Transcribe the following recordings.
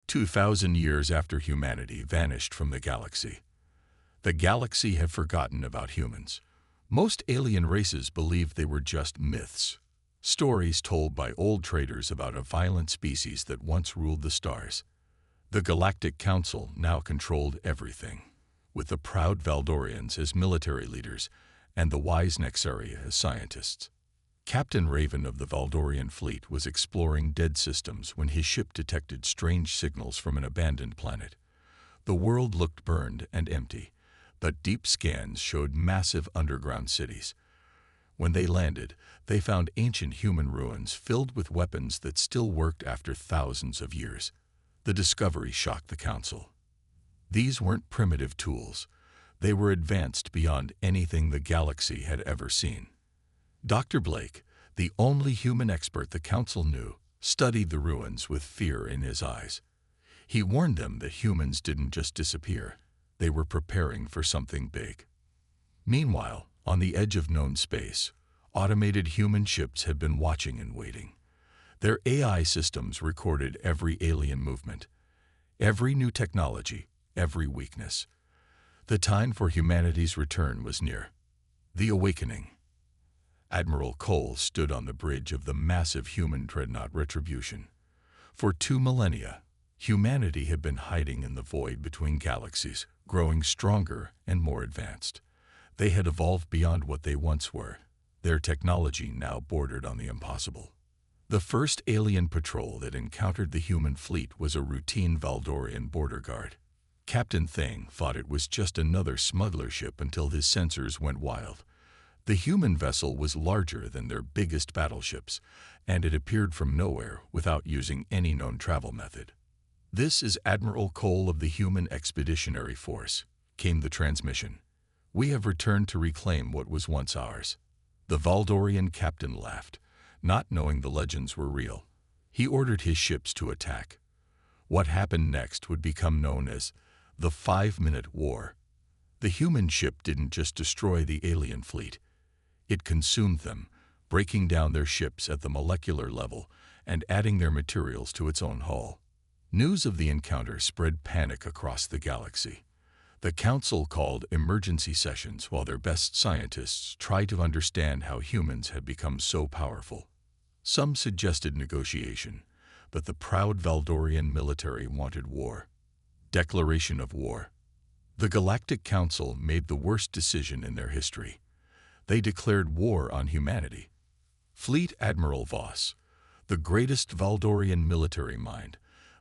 2,000 years after humanity vanished from the galaxy. The galaxy had forgotten about humans. Most alien races believed they were just myths, stories told by old traders about a violent species that once ruled the stars. The Galactic Council now controlled everything, with the proud Valdorians as military leaders and the wise Nexaria as scientists. Captain Raven of the Valdorian fleet was exploring dead systems when his ship detected strange signals from an abandoned planet. The world looked burned and empty, but deep scans showed massive underground cities. When they landed, they found ancient human ruins filled with weapons that still worked after thousands of years. The discovery shocked the Council. These weren't primitive tools. They were advanced beyond anything the galaxy had ever seen. Dr. Blake, the only human expert the Council knew, studied the ruins with fear in his eyes. He warned them that humans didn't just disappear. They were preparing for something big. Meanwhile, on the edge of known space, automated human ships had been watching and waiting. Their AI systems recorded every alien movement, every new technology, every weakness. The time for humanity's return was near. The awakening. Admiral Cole stood on the bridge of the massive human dreadnought Retribution. For 2 millennia, humanity had been hiding in the void between galaxies, growing stronger and more advanced. They had evolved beyond what they once were. Their technology now bordered on the impossible. The first alien patrol that encountered the human fleet was a routine Valdorian border guard. Captain Thing thought it was just another smuggler ship until his sensors went wild. The human vessel was larger than their biggest battleships, and it appeared from nowhere without using any known travel method. "This is Admiral Cole of the Human Expeditionary Force," came the transmission. "We have returned to reclaim what was once ours." The Valdorian captain laughed, not knowing the legends were real. He ordered his ships to attack. What happened next would become known as the 5-Minute War. The human ship didn't just destroy the alien fleet. It consumed them, breaking down their ships at the molecular level and adding their materials to its own hull. News of the encounter spread panic across the galaxy. The Council called emergency sessions while their best scientists tried to understand how humans had become so powerful. Some suggested negotiation, but the proud Valdorian military wanted war. Declaration of war. The Galactic Council made the worst decision in their history. They declared war on humanity. Fleet Admiral Voss, the greatest Valdorian military mind,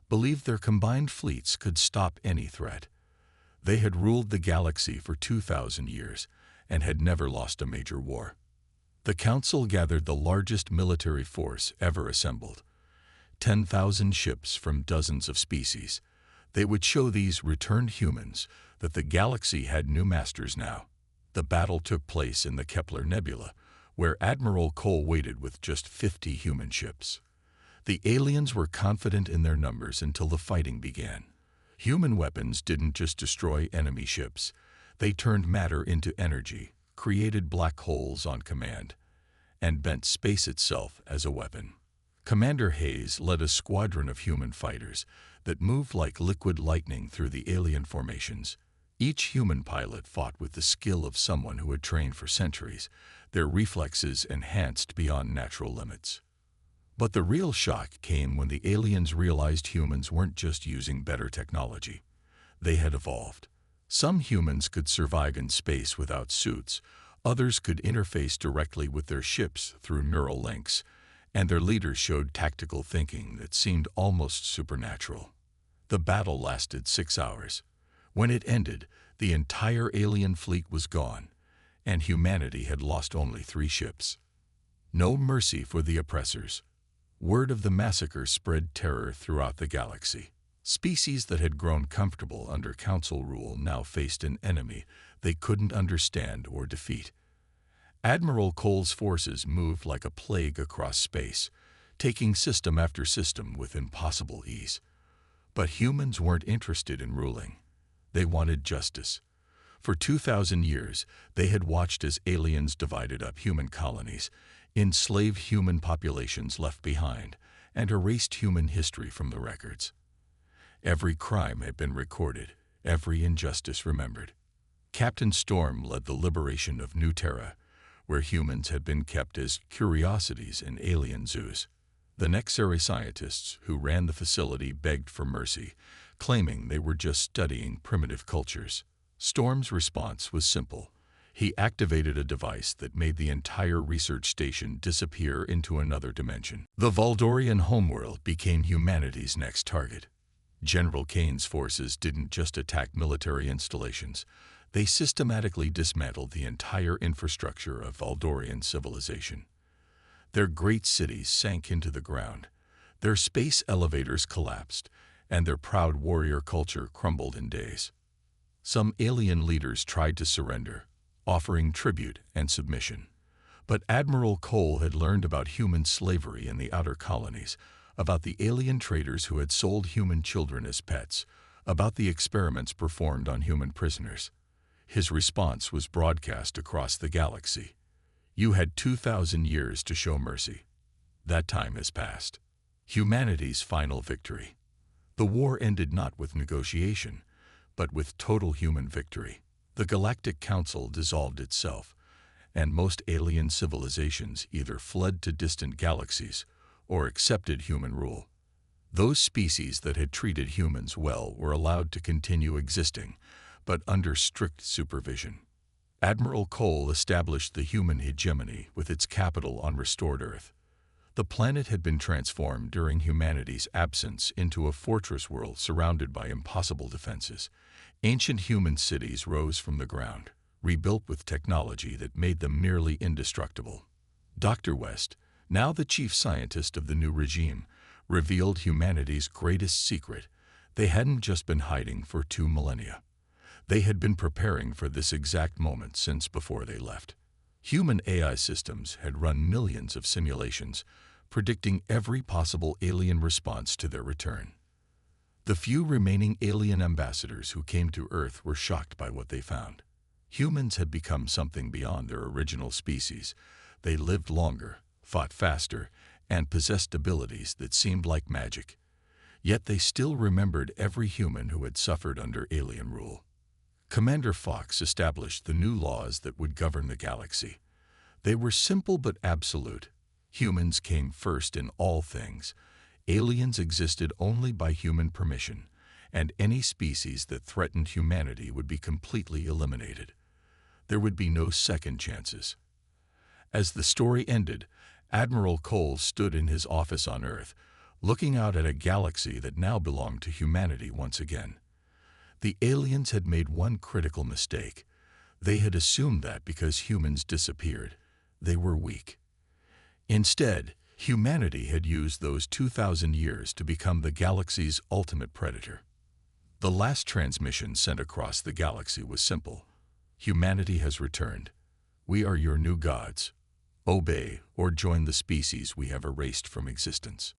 believed their combined fleets could stop any threat. They had ruled the galaxy for 2,000 years and had never lost a major war. The Council gathered the largest military force ever assembled. 10,000 ships from dozens of species. They would show these returned humans that the galaxy had new masters now. The battle took place in the Kepler Nebula, where Admiral Cole waited with just 50 human ships. The aliens were confident in their numbers until the fighting began. Human weapons didn't just destroy enemy ships. They turned matter into energy, created black holes on command, and bent space itself as a weapon. Commander Hayes led a squadron of human fighters that moved like liquid lightning through the alien formations. Each human pilot fought with the skill of someone who had trained for centuries, their reflexes enhanced beyond natural limits. But the real shock came when the aliens realized humans weren't just using better technology. They had evolved. Some humans could survive in space without suits, others could interface directly with their ships through neural links, and their leaders showed tactical thinking that seemed almost supernatural. The battle lasted 6 hours. When it ended, the entire alien fleet was gone, and humanity had lost only 3 ships. No mercy for the oppressors. Word of the massacre spread terror throughout the galaxy. Species that had grown comfortable under Council rule now faced an enemy they couldn't understand or defeat. Admiral Cole's forces moved like a plague across space, taking system after system with impossible ease. But humans weren't interested in ruling. They wanted justice. For 2,000 years, they had watched as aliens divided up human colonies, enslaved human populations left behind, and erased human history from the records. Every crime had been recorded, every injustice remembered. Captain Storm led the liberation of New Terra, where humans had been kept as curiosities in alien zoos. The Nexari scientists who ran the facility begged for mercy, claiming they were just studying primitive cultures. Storm's response was simple. He activated a device that made the entire research station disappear into another dimension. The Valdorian homeworld became humanity's next target. General Kane's forces didn't just attack military installations. They systematically dismantled the entire infrastructure of Valdorian civilization. Their great cities sank into the ground, their space elevators collapsed, and their proud warrior culture crumbled in days. Some alien leaders tried to surrender, offering tribute and submission. But Admiral Cole had learned about human slavery in the outer colonies, about the alien traders who had sold human children as pets, about the experiments performed on human prisoners. His response was broadcast across the galaxy. You had 2,000 years to show mercy. That time has passed. Humanity's final victory. The war ended not with negotiation, but with total human victory. The Galactic Council dissolved itself, and most alien civilizations either fled to distant galaxies or accepted human rule. Those species that had treated humans well were allowed to continue existing, but under strict supervision. Admiral Cole established the human hegemony with its capital on restored Earth. The planet had been transformed during humanity's absence into a fortress world surrounded by impossible defenses. Ancient human cities rose from the ground, rebuilt with technology that made them nearly indestructible. Dr. West, now the chief scientist of the new regime, revealed humanity's greatest secret. They hadn't just been hiding for 2 millennia. They had been preparing for this exact moment since before they left. Human AI systems had run millions of simulations, predicting every possible alien response to their return. The few remaining alien ambassadors who came to Earth were shocked by what they found. Humans had become something beyond their original species. They lived longer, fought faster, and possessed abilities that seemed like magic. Yet they still remembered every human who had suffered under alien rule. Commander Fox established the new laws that would govern the galaxy. They were simple but absolute. Humans came first in all things. Aliens existed only by human permission, and any species that threatened humanity would be completely eliminated. There would be no second chances. As the story ended, Admiral Cole stood in his office on Earth, looking out at a galaxy that now belonged to humanity once again. The aliens had made one critical mistake. They had assumed that because humans disappeared, they were weak. Instead, humanity had used those 2,000 years to become the galaxy's ultimate predator. The last transmission sent across the galaxy was simple. Humanity has returned. We are your new gods. Obey or join the species we have erased from existence.